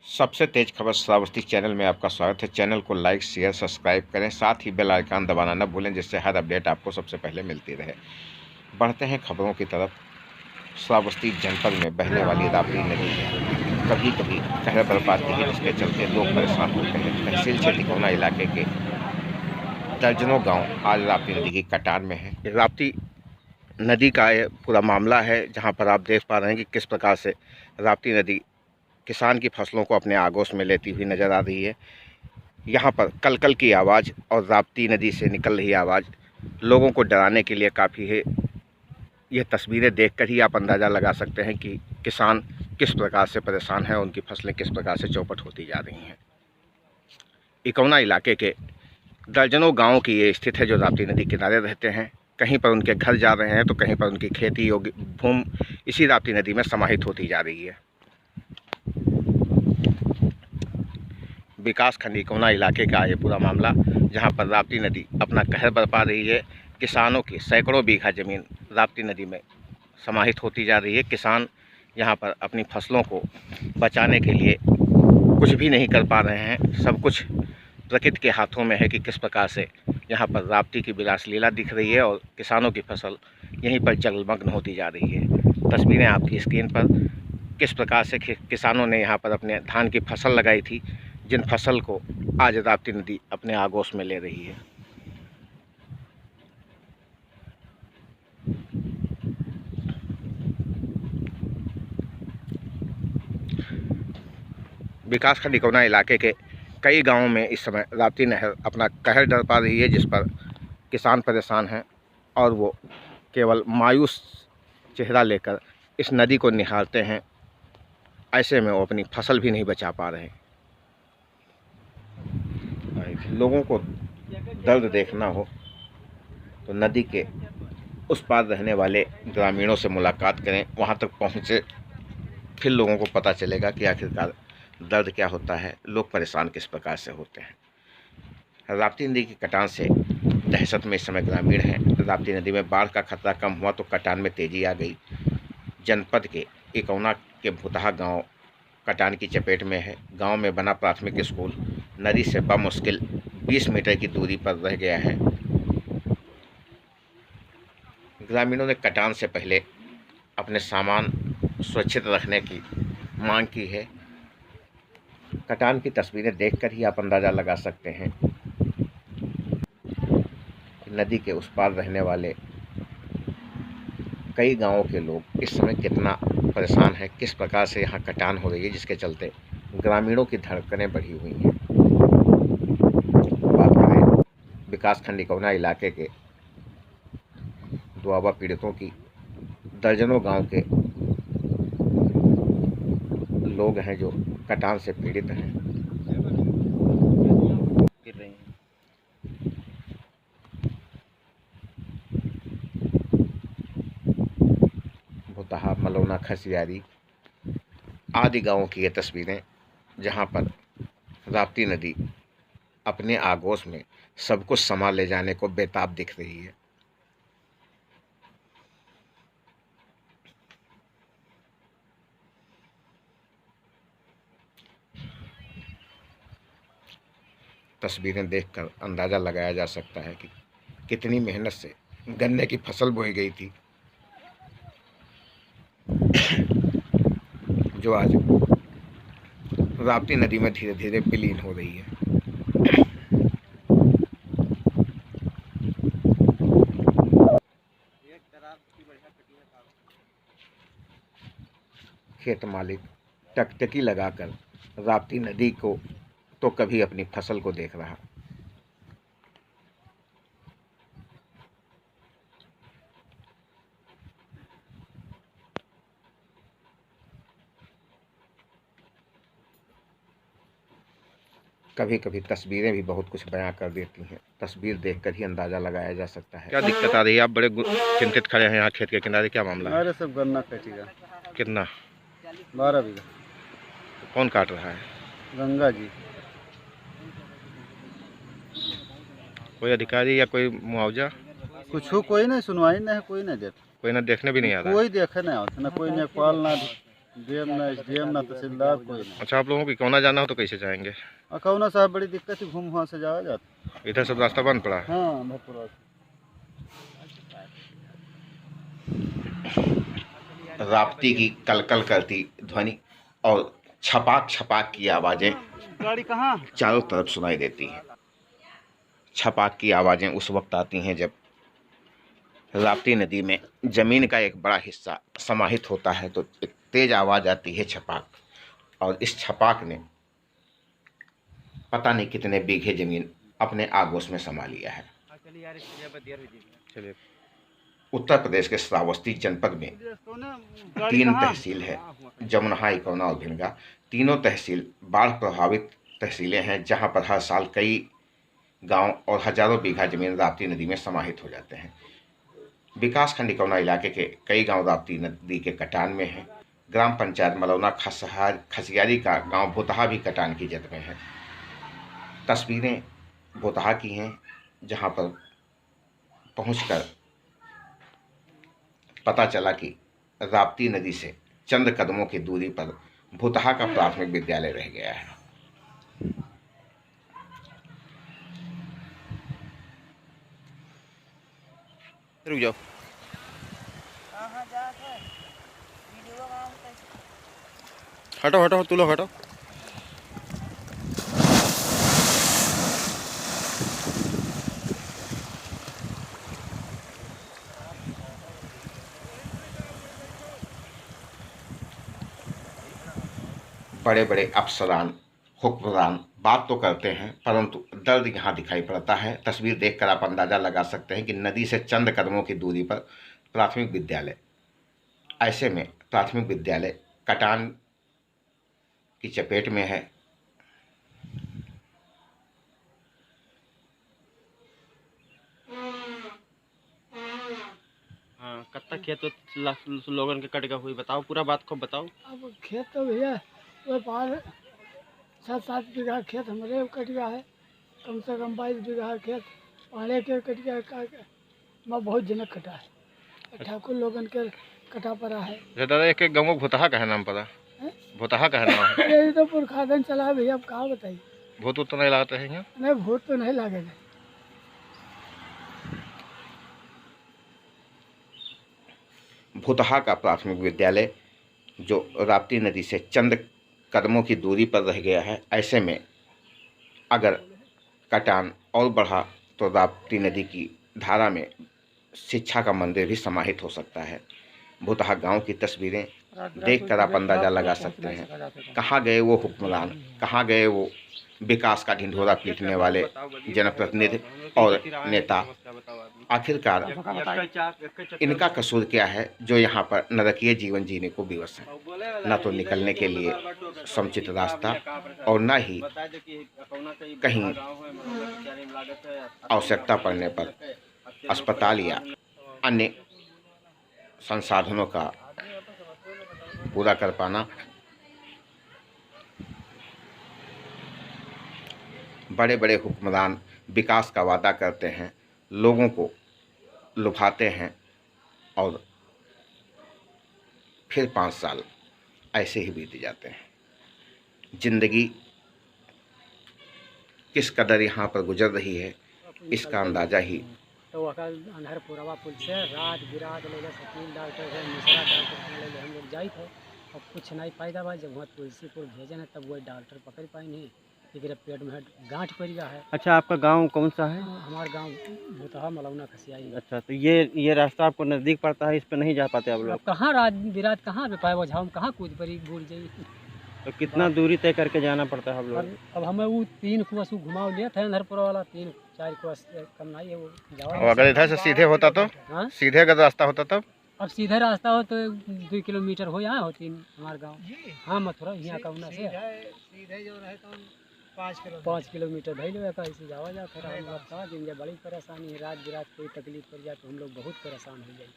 सबसे तेज खबर श्रावस्ती चैनल में आपका स्वागत है। चैनल को लाइक शेयर सब्सक्राइब करें, साथ ही बेल आइकन दबाना न भूलें, जिससे हर अपडेट आपको सबसे पहले मिलती रहे। बढ़ते हैं खबरों की तरफ। श्रावस्ती जनपद में बहने वाली राप्ती नदी कभी कभी कहर बरपाती है, जिसके चलते लोग परेशान होते हैं। तहसील क्षेत्र इलाके के दर्जनों गाँव आज राप्ती नदी की कटान में है। राप्ती नदी का ये पूरा मामला है, जहाँ पर आप देख पा रहे हैं कि किस प्रकार से राप्ती नदी किसान की फसलों को अपने आगोश में लेती हुई नज़र आ रही है। यहाँ पर कलकल की आवाज़ और राप्ती नदी से निकल रही आवाज़ लोगों को डराने के लिए काफ़ी है। यह तस्वीरें देखकर ही आप अंदाज़ा लगा सकते हैं कि किसान किस प्रकार से परेशान है, उनकी फसलें किस प्रकार से चौपट होती जा रही हैं। इकौना इलाके के दर्जनों गाँव की ये स्थित है, जो राप्ती नदी किनारे रहते हैं। कहीं पर उनके घर जा रहे हैं तो कहीं पर उनकी खेती योग्य भूमि इसी राप्ती नदी में समाहित होती जा रही है। विकासखंड इकौना इलाके का ये पूरा मामला, जहां पर राप्ती नदी अपना कहर बरपा रही है। किसानों की सैकड़ों बीघा ज़मीन राप्ती नदी में समाहित होती जा रही है। किसान यहां पर अपनी फसलों को बचाने के लिए कुछ भी नहीं कर पा रहे हैं। सब कुछ प्रकृति के हाथों में है कि किस प्रकार से यहाँ पर राप्ती की विलासलीला दिख रही है और किसानों की फसल यहीं पर जलमग्न होती जा रही है। तस्वीरें आपकी स्क्रीन पर किस प्रकार से किसानों ने यहाँ पर अपने धान की फसल लगाई थी, जिन फसल को आज राप्ती नदी अपने आगोश में ले रही है। विकासखंड इकौना इलाके के कई गांवों में इस समय राप्ती नहर अपना कहर बरपा रही है, जिस पर किसान परेशान हैं और वो केवल मायूस चेहरा लेकर इस नदी को निहारते हैं। ऐसे में वो अपनी फसल भी नहीं बचा पा रहे। लोगों को दर्द देखना हो तो नदी के उस पार रहने वाले ग्रामीणों से मुलाकात करें, वहां तक पहुंचे, फिर लोगों को पता चलेगा कि आखिरकार दर्द क्या होता है, लोग परेशान किस प्रकार से होते हैं। राप्ती नदी की कटान से दहशत में इस समय ग्रामीण हैं। राप्ती नदी में बाढ़ का खतरा कम हुआ तो कटान में तेजी आ गई। जनपद के इकौना के भुतहा गांव कटान की चपेट में है। गांव में बना प्राथमिक स्कूल नदी से बमुश्किल 20 मीटर की दूरी पर रह गया है। ग्रामीणों ने कटान से पहले अपने सामान सुरक्षित रखने की मांग की है। कटान की तस्वीरें देखकर ही आप अंदाज़ा लगा सकते हैं कि नदी के उस पार रहने वाले कई गांवों के लोग इस समय कितना परेशान हैं, किस प्रकार से यहाँ कटान हो रही है, जिसके चलते ग्रामीणों की धड़कनें बढ़ी हुई हैं। बात करें विकासखंड इकौना इलाके के दुआबा पीड़ितों की, दर्जनों गांव के लोग हैं जो कटान से पीड़ित हैं। भुतहा, मलौना, खसियारी आदि गांवों की ये तस्वीरें, जहां पर राप्ती नदी अपने आगोश में सब कुछ समा ले जाने को बेताब दिख रही है। तस्वीरें देखकर अंदाज़ा लगाया जा सकता है कि कितनी मेहनत से गन्ने की फसल बोई गई थी, जो आज राप्ती नदी में धीरे धीरे विलीन हो रही है। खेत मालिक टकटकी लगाकर राप्ती नदी को तो कभी अपनी फसल को देख रहा। कभी कभी तस्वीरें भी बहुत कुछ बयां कर देती हैं। तस्वीर देखकर ही अंदाज़ा लगाया जा सकता है। क्या दिक्कत आ रही है? आप बड़े चिंतित खड़े हैं यहाँ खेत के किनारे, क्या मामला है? अरे सब गन्ना कटेगा। कितना? 12 बीघा। कौन काट रहा है? गंगा जी। कोई अधिकारी या कोई मुआवजा? कुछ कोई नहीं, सुनवाई नहीं है, कोई नहीं देता। कोई ना देखने भी नहीं आ रहा? कोई देखे नहीं आता ना, कोई नेपाल ना डीएम ना एसडीएम ना तहसीलदार कोई नहीं। अच्छा, आप लोगों को कौना जाना हो तो कैसे जाएंगे? अखौना साहब बड़ी दिक्कत है, घूम वहाँ से जाया जाता। इधर सब रास्ता बंद पड़ा है। हाँ भरपूर। राप्ती की कलकल करती ध्वनि और छपाक छपाक की आवाज़ें गाड़ी कहाँ? चारों तरफ सुनाई देती हैं। छपाक की आवाज़ें उस वक्त आती हैं जब राप्ती नदी में ज़मीन का एक बड़ा हिस्सा समाहित होता है, तो एक तेज़ आवाज़ आती है छपाक, और इस छपाक ने पता नहीं कितने बीघे ज़मीन अपने आगोश में समा लिया है। चलिए, उत्तर प्रदेश के श्रावस्ती जनपद में 3 तहसील है, जमुना, इकौना और भिलगा। तीनों तहसील बाढ़ प्रभावित तहसीलें हैं, जहां पर हर साल कई गांव और हजारों बीघा जमीन राप्ती नदी में समाहित हो जाते हैं। विकासखंड इकौना इलाके के कई गांव राप्ती नदी के कटान में हैं। ग्राम पंचायत मलौना खसियारी का गांव भोतहा भी कटान की जद में है। तस्वीरें भोतहा की हैं, जहां पर पहुंचकर पता चला कि राप्ती नदी से चंद कदमों की दूरी पर भोतहा का प्राथमिक विद्यालय रह गया है। रुक जाओ। हटो हटो, तू लोग हटो। बड़े बड़े अफसरान, हुक्मरान बात तो करते हैं, परंतु दर्द यहाँ दिखाई पड़ता है। तस्वीर देखकर आप अंदाज़ा लगा सकते हैं कि नदी से चंद कदमों की दूरी पर प्राथमिक विद्यालय। ऐसे में प्राथमिक विद्यालय कटान की चपेट में है। हाँ, कत्ता खेत लोगन के कट गया हुई, बताओ पूरा बात को बताओ। अब खेत तो भैया वो पार 7-7 बीघा खेत हमारे कट गया है, कम से कम 22 बीघा खेत पहले के कट गया। मैं बहुत जनक कटा है, ठाकुर लोगन के कटा पड़ा है। दादा, एक गाँव भोतहा का है नाम पता? भोतहा का है नाम? अरे ये तो पुरखादन चला है भैया, अब कहाँ बताइए। भूत तो नहीं लगाते हैं यहाँ? नहीं, भूत तो नहीं लगेगा। भोतहा का प्राथमिक विद्यालय जो राप्ती नदी से चंद कदमों की दूरी पर रह गया है। ऐसे में अगर कटान और बढ़ा तो राप्ती नदी की धारा में शिक्षा का मंदिर भी समाहित हो सकता है। भोतहा गांव की तस्वीरें देखकर आप अंदाज़ा लगा सकते हैं, कहाँ गए वो हुक्मरान, कहाँ गए वो विकास का ढिंढोरा पीटने वाले जनप्रतिनिधि और नेता। आखिरकार इनका कसूर क्या है जो यहाँ पर नरकीय जीवन जीने को विवश है? न तो निकलने के लिए समुचित रास्ता और न ही कहीं आवश्यकता पड़ने पर अस्पताल या अन्य संसाधनों का पूरा कर पाना। बड़े बड़े हुक्मरान विकास का वादा करते हैं, लोगों को लुभाते हैं और फिर 5 साल ऐसे ही बीत जाते हैं। जिंदगी किस कदर यहाँ पर गुजर रही है, इसका अंदाज़ा ही। तो अकल अंधर पुरवा पुल से रात बिरात ले सकील डॉक्टर से मिश्रा डॉक्टर ले हम लोग जाए थे, और कुछ नहीं फायदा भाई। जब वहाँ तुलसीपुर भेजे ना तब वो डॉक्टर पकड़ पाए नहीं, लेकिन पेट में गांठ पड़ गया है। अच्छा, आपका गांव कौन सा है? हमारा गांव भोतहा मलौना खसियाई। अच्छा, तो ये रास्ता आपको नज़दीक पड़ता है, इस पे नहीं जा पाते आप अब लोग? कहाँ रात बिरात कहाँ पे पाए वझाओं कहाँ कूद पड़ी भूल जाइए। तो कितना दूरी तय करके जाना पड़ता है आप लोग? अब हमें वो 3 कुआं घुमाव लिया था अंधरपुर वाला, 3-4 कुआं कम नहीं है वो जावा। और अगर इधर से सीधे होता तो? हाँ, सीधे अगर रास्ता होता तब? अब सीधा रास्ता हो तो 2 किलोमीटर हो यहाँ होती हमारे गाँव। हाँ, मथुरा यहाँ कौना से सीधे जो रहे तो 5 किलोमीटर धैल ऐसे जावा जा। फिर हम बता दिन बड़ी परेशानी है, रात बिरात कोई तकलीफ पड़ जाए तो हम लोग बहुत परेशान हो जाए।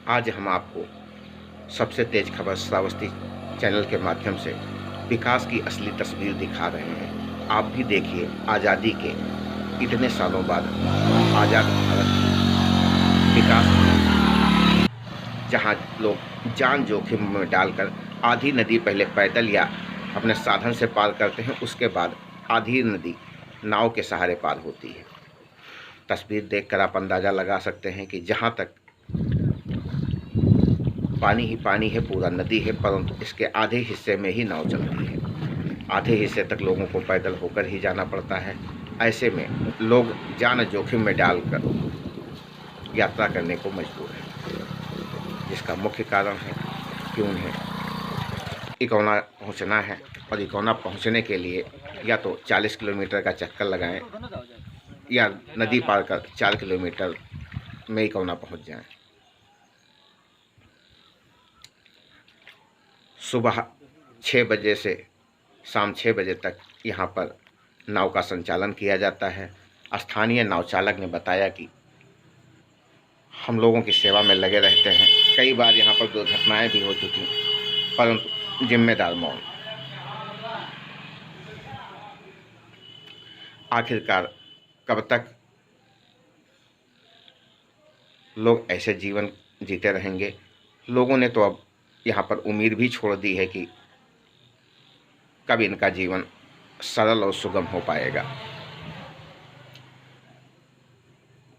आज हम आपको सबसे तेज खबर श्रावस्ती चैनल के माध्यम से विकास की असली तस्वीर दिखा रहे हैं। आप भी देखिए, आज़ादी के इतने सालों बाद आज़ाद भारत विकास जहां लोग जान जोखिम में डालकर आधी नदी पहले पैदल या अपने साधन से पार करते हैं, उसके बाद आधी नदी नाव के सहारे पार होती है। तस्वीर देखकर आप अंदाज़ा लगा सकते हैं कि जहाँ तक पानी ही पानी है, पूरा नदी है, परंतु इसके आधे हिस्से में ही नाव चलती है। आधे हिस्से तक लोगों को पैदल होकर ही जाना पड़ता है। ऐसे में लोग जान जोखिम में डालकर यात्रा करने को मजबूर हैं, जिसका मुख्य कारण है कि उन्हें इकौना पहुंचना है, और इकौना पहुंचने के लिए या तो 40 किलोमीटर का चक्कर लगाएं या नदी पार कर 4 किलोमीटर में इकौना पहुंच जाएं। सुबह 6 बजे से शाम 6 बजे तक यहाँ पर नाव का संचालन किया जाता है। स्थानीय नाव चालक ने बताया कि हम लोगों की सेवा में लगे रहते हैं। कई बार यहाँ पर दुर्घटनाएं भी हो चुकी, परंतु जिम्मेदार मौन। आखिरकार कब तक लोग ऐसे जीवन जीते रहेंगे? लोगों ने तो अब यहाँ पर उम्मीद भी छोड़ दी है कि कब इनका जीवन सरल और सुगम हो पाएगा।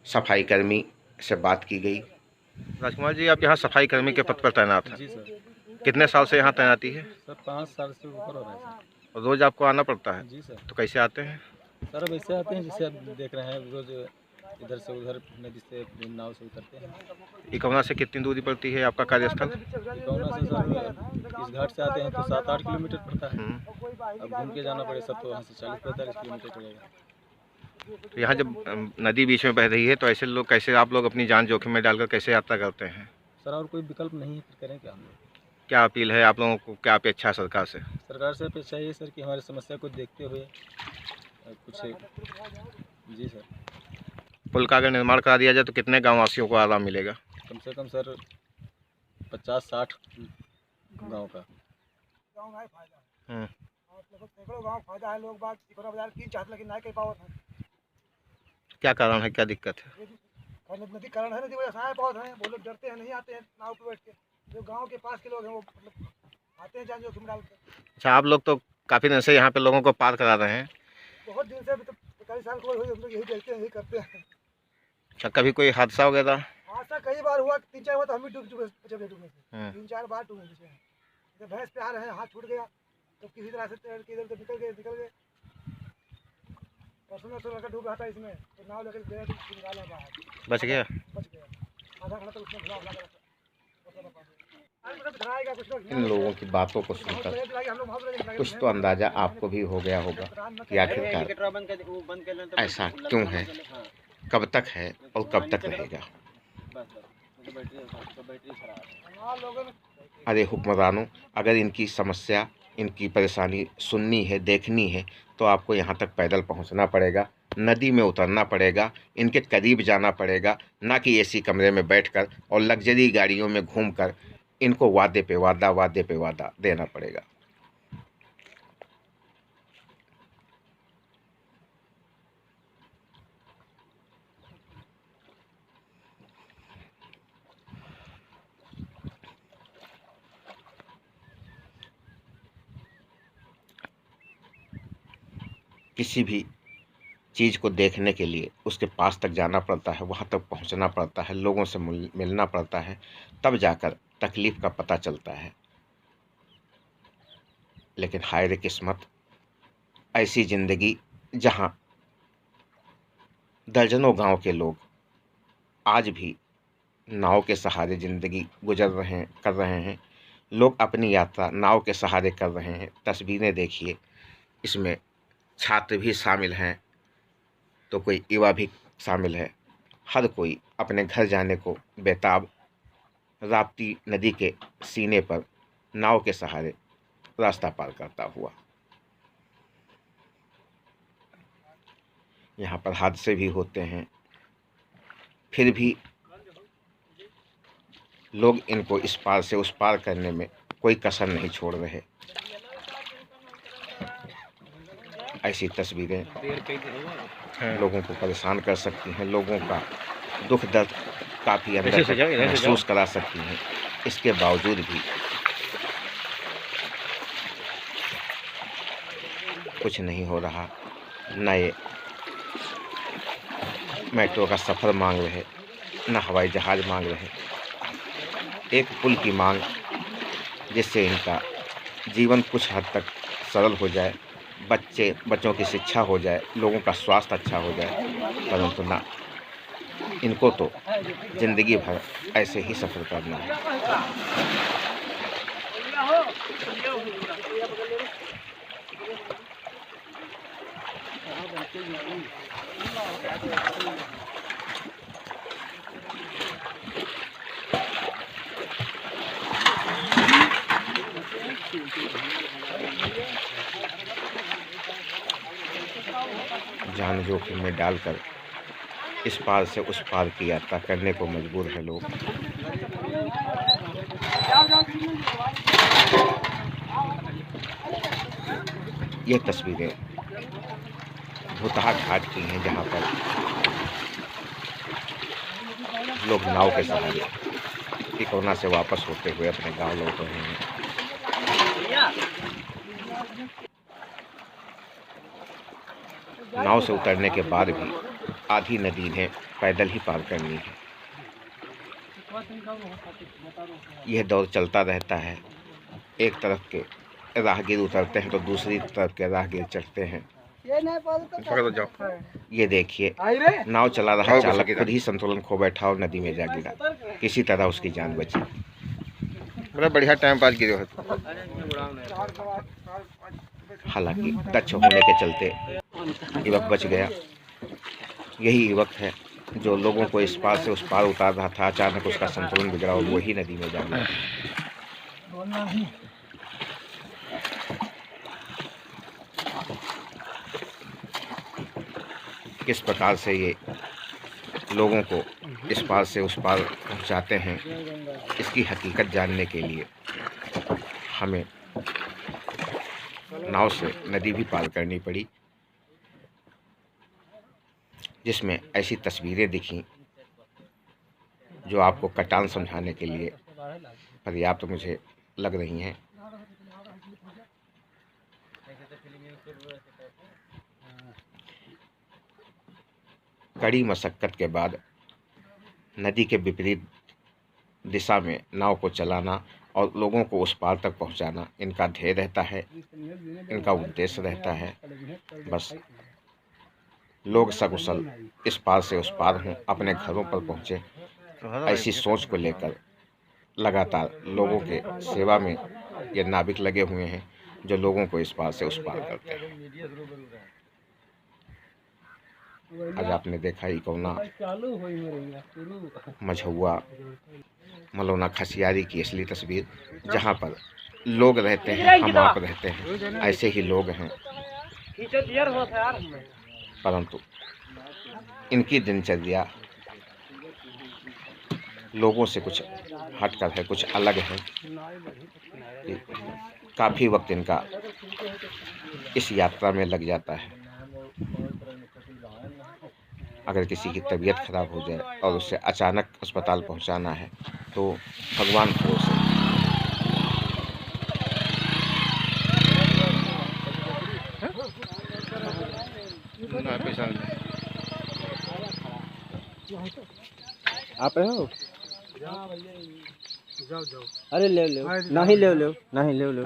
सफाई कर्मी से बात की गई। राजकुमार जी, आप यहाँ सफाई कर्मी के पद पर तैनात हैं। जी सर। कितने साल से यहाँ तैनाती है? सर 5 साल से ऊपर हो रहा है सर। और रोज़ आपको आना पड़ता है? जी सर। तो कैसे आते हैं? सर अब ऐसे आते हैं जैसे आप देख रहे हैं, रोज इधर से उधर नदी से नाव से उतरते हैं। इकौना से कितनी दूरी पड़ती है आपका कार्यस्थल? इकौना से सर इस घाट से आते हैं तो 7-8 किलोमीटर पड़ता है। अब घूम के जाना पड़े सब तो वहाँ से 40-45 किलोमीटर पड़ेगा। तो यहाँ जब नदी बीच में बह रही है तो ऐसे लोग कैसे, आप लोग अपनी जान जोखिम में डालकर कैसे यात्रा करते हैं? सर और कोई विकल्प नहीं है, फिर करें क्या हम लोग? क्या अपील है आप लोगों को, क्या अपेक्षा है सरकार से? सरकार से अपेक्षा है सर कि हमारी समस्या को देखते हुए कुछ। जी सर। पुल का अगर निर्माण करा दिया जाए तो कितने गाँव वासियों को आराम मिलेगा? कम से कम सर 50-60 गाँव का। सैकड़ों गाँव फायदा है, लोग बात बाजार की चाहते लेकिन नहीं कर पावत है। क्या कारण है, क्या दिक्कत है? नदी कारण है, नदी वजह से पावत है। वो लोग डरते हैं, नहीं आते हैं नाव पे बैठ के। जो गांव के पास के लोग हैं वो मतलब आते हैं जान जोखिम डाल के। अच्छा, आप लोग तो काफ़ी दिन से यहाँ पे लोगों को पार करा रहे हैं? बहुत दिन से, मतलब कई साल को हम लोग यही देखते हैं, यही करते हैं। अच्छा, कभी कोई हादसा वगैरह? हादसा कई बार हुआ, 3-4 बार तो हम भी डूब चुके, डूबने से 3-4 बार डूबे हैं। जब भैंस पे आ रहे हैं, हाथ छूट गया तो किसी तरह से तैर के इधर उधर निकल गए। परसों में लड़का डूब रहा था इसमें, तो नाव लेकर गया तो निकाला बाहर, बच गया? आधा घंटा तो उसमें घुला इन लोगों की बातों को सुनकर कुछ तो अंदाजा आपको भी हो गया होगा कि आखिरकार ऐसा क्यों है, कब तक है और कब तक रहेगा। अरे हुक्मरानों, अगर इनकी समस्या, इनकी परेशानी सुननी है, देखनी है, तो आपको यहाँ तक पैदल पहुँचना पड़ेगा, नदी में उतरना पड़ेगा, इनके करीब जाना पड़ेगा, ना कि एसी कमरे में बैठकर और लग्जरी गाड़ियों में घूमकर इनको वादे पे वादा देना पड़ेगा। किसी भी चीज़ को देखने के लिए उसके पास तक जाना पड़ता है, वहाँ तक पहुँचना पड़ता है, लोगों से मिलना पड़ता है, तब जाकर तकलीफ़ का पता चलता है। लेकिन हाय रे किस्मत, ऐसी ज़िंदगी जहाँ दर्जनों गांव के लोग आज भी नाव के सहारे ज़िंदगी कर रहे हैं। लोग अपनी यात्रा नाव के सहारे कर रहे हैं। तस्वीरें देखिए, इसमें छात्र भी शामिल हैं तो कोई युवा भी शामिल है। हर कोई अपने घर जाने को बेताब राप्ती नदी के सीने पर नाव के सहारे रास्ता पार करता हुआ। यहाँ पर हादसे भी होते हैं, फिर भी लोग इनको इस पार से उस पार करने में कोई कसर नहीं छोड़ रहे। ऐसी तस्वीरें लोगों को परेशान कर सकती हैं, लोगों का दुख दर्द काफ़ी अंदर महसूस करा सकती हैं। इसके बावजूद भी कुछ नहीं हो रहा। न ये मेट्रो का सफ़र मांग रहे, न हवाई जहाज़ मांग रहे। एक पुल की मांग, जिससे इनका जीवन कुछ हद तक सरल हो जाए, बच्चों की शिक्षा हो जाए, लोगों का स्वास्थ्य अच्छा हो जाए। परंतु ना, इनको तो ज़िंदगी भर ऐसे ही सफ़र करना है। जान जोखिम में डालकर इस पार से उस पार की यात्रा करने को मजबूर है लोग। ये तस्वीरें भुतहा घाट की हैं, जहाँ पर लोग नाव के सहारे तिकोना से वापस होते हुए अपने गांव लौट रहे हैं। नाव से उतरने के बाद भी आधी नदी इन्हें पैदल ही पार करनी है। यह दौर चलता रहता है। एक तरफ के राहगीर उतरते हैं तो दूसरी तरफ के राहगीर चढ़ते हैं। ये देखिए, नाव चला रहा चालक खुद ही संतुलन खो बैठा और नदी में जा गिरा। किसी तरह उसकी जान बची। बड़ा बढ़िया टाइम पास गिरे हो। हालांकि दक्ष होने के चलते युवक बच गया। यही युवक है जो लोगों को इस पार से उस पार उतार रहा था। अचानक उसका संतुलन बिगड़ा और वही नदी में जा गिरा। किस प्रकार से ये लोगों को इस पार से उस पार पहुंचाते हैं, इसकी हकीकत जानने के लिए हमें नाव से नदी भी पार करनी पड़ी, जिसमें ऐसी तस्वीरें दिखीं जो आपको कटान समझाने के लिए पर्याप्त मुझे लग रही हैं। कड़ी मशक्कत के बाद नदी के विपरीत दिशा में नाव को चलाना और लोगों को उस पार तक पहुंचाना इनका ध्येय रहता है, इनका उद्देश्य रहता है। बस लोग सकुशल इस पार से उस पार हों, अपने घरों पर पहुँचे, ऐसी सोच को लेकर लगातार लोगों के सेवा में ये नाविक लगे हुए हैं, जो लोगों को इस पार से उस पार करते हैं। आज आपने देखा इकौना, मझौआ, मलौना खसियारी की असली तस्वीर, जहाँ पर लोग रहते हैं, हम आप रहते हैं, ऐसे ही लोग हैं। परंतु इनकी दिनचर्या लोगों से कुछ हटकर है, कुछ अलग है। काफ़ी वक्त इनका इस यात्रा में लग जाता है। अगर किसी की तबीयत खराब हो जाए और उसे अचानक अस्पताल पहुंचाना है तो भगवान भरोसे आप हो? अरे ले लो, नहीं ले लो, नहीं ले लो।